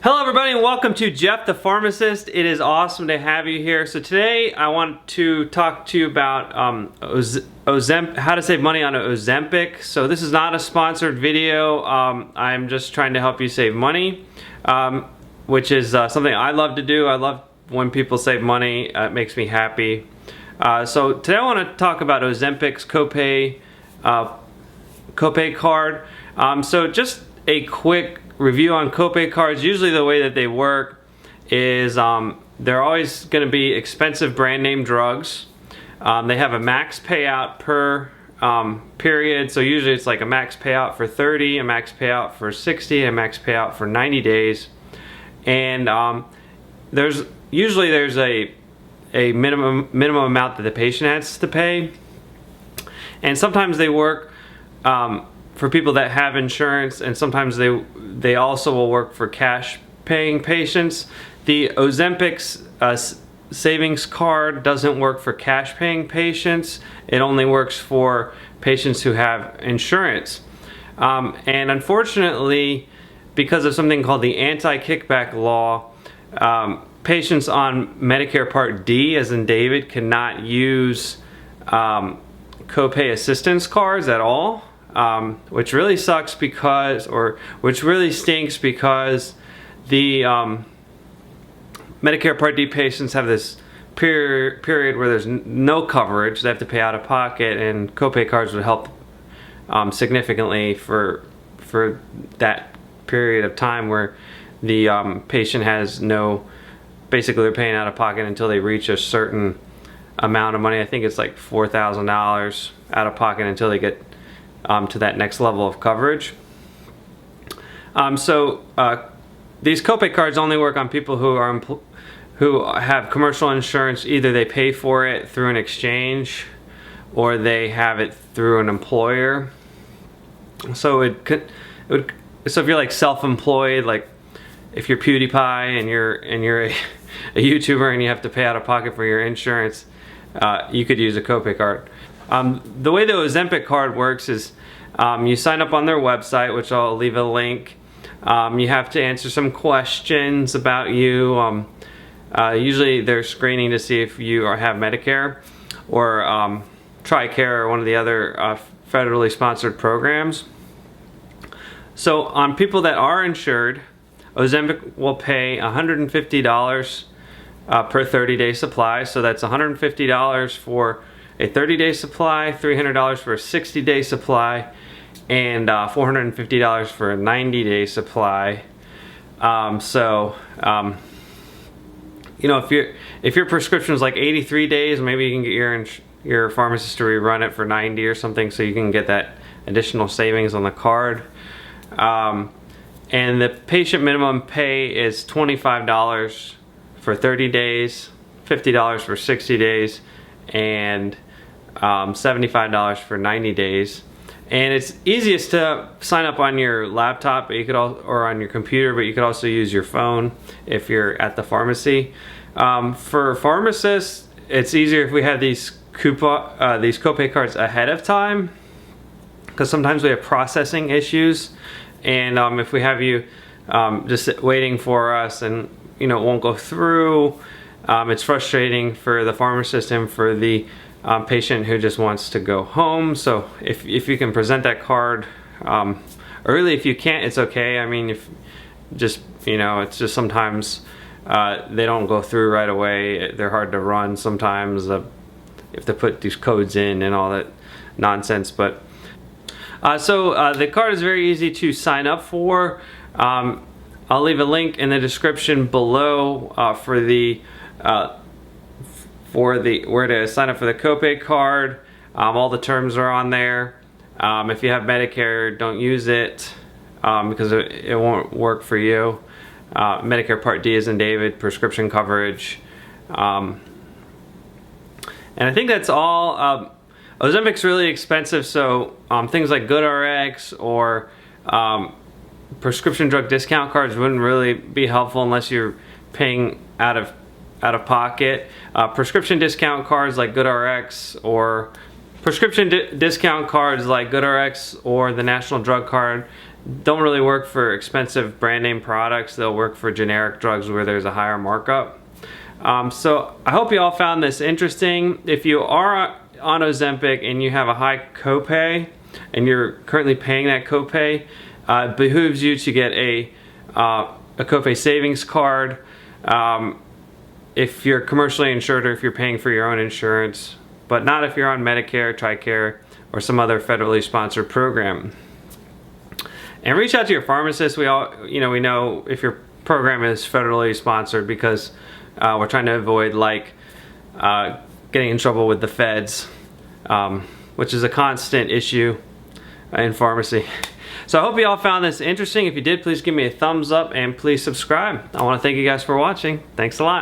Hello everybody and welcome to Jeff the Pharmacist. It is awesome to have you here. So today I want to talk to you about how to save money on Ozempic. So this is not a sponsored video. I'm just trying to help you save money, which is something I love to do. I love when people save money. It makes me happy. So today I want to talk about Ozempic's copay card. So just a quick review on copay cards. Usually the way that they work is they're always going to be expensive brand name drugs. They have a max payout per period, so usually it's like a max payout for 30, a max payout for 60, a max payout for 90 days. And there's a minimum amount that the patient has to pay. And sometimes they work for people that have insurance, and sometimes they also will work for cash paying patients. The Ozempic's savings card doesn't work for cash paying patients. It only works for patients who have insurance. And unfortunately, because of something called the anti-kickback law, patients on Medicare Part D, as in David, cannot use copay assistance cards at all. Which really sucks which really stinks because the Medicare Part D patients have this period where there's no coverage. They have to pay out of pocket, and copay cards would help significantly for that period of time where the patient has basically they're paying out of pocket until they reach a certain amount of money. I think it's like $4,000 out of pocket until they get to that next level of coverage. These copay cards only work on people who have commercial insurance. Either they pay for it through an exchange or they have it through an employer. So if you're like self-employed, like if you're PewDiePie and you're a YouTuber and you have to pay out of pocket for your insurance, you could use a copay card. The way the Ozempic card works is you sign up on their website, which I'll leave a link. You have to answer some questions about you. Usually they're screening to see if you have Medicare or TRICARE or one of the other federally sponsored programs. So on people that are insured, Ozempic will pay $150 per 30-day supply. So that's $150 for a 30-day supply, $300 for a 60-day supply, and $450 for a 90-day supply. You know, if your prescription is like 83 days, maybe you can get your pharmacist to rerun it for 90 or something, so you can get that additional savings on the card. And the patient minimum pay is $25 for 30 days, $50 for 60 days, and $75 for 90 days. And it's easiest to sign up on your laptop, but or on your computer, but you could also use your phone if you're at the pharmacy. For pharmacists, it's easier if we have these copay cards ahead of time, because sometimes we have processing issues, and if we have you just waiting for us and it won't go through, it's frustrating for the pharmacist and for the patient who just wants to go home. So if you can present that card early, if you can't, it's okay. I mean, it's just sometimes they don't go through right away. They're hard to run sometimes. You have to put these codes in and all that nonsense. But the card is very easy to sign up for. I'll leave a link in the description below for where to sign up for the copay card. All the terms are on there. If you have Medicare, don't use it because it won't work for you. Medicare Part D, as in David, prescription coverage. And I think that's all. Ozempic's really expensive, so things like GoodRx or prescription drug discount cards wouldn't really be helpful unless you're paying out of pocket. Prescription discount cards like GoodRx or the National Drug Card, don't really work for expensive brand name products. They'll work for generic drugs where there's a higher markup. So I hope you all found this interesting. If you are on Ozempic and you have a high copay and you're currently paying that copay, it behooves you to get a copay savings card if you're commercially insured or if you're paying for your own insurance, but not if you're on Medicare, TRICARE, or some other federally sponsored program. And reach out to your pharmacist. We know if your program is federally sponsored, because we're trying to avoid getting in trouble with the feds, which is a constant issue in pharmacy. So I hope you all found this interesting. If you did, please give me a thumbs up and please subscribe. I want to thank you guys for watching. Thanks a lot.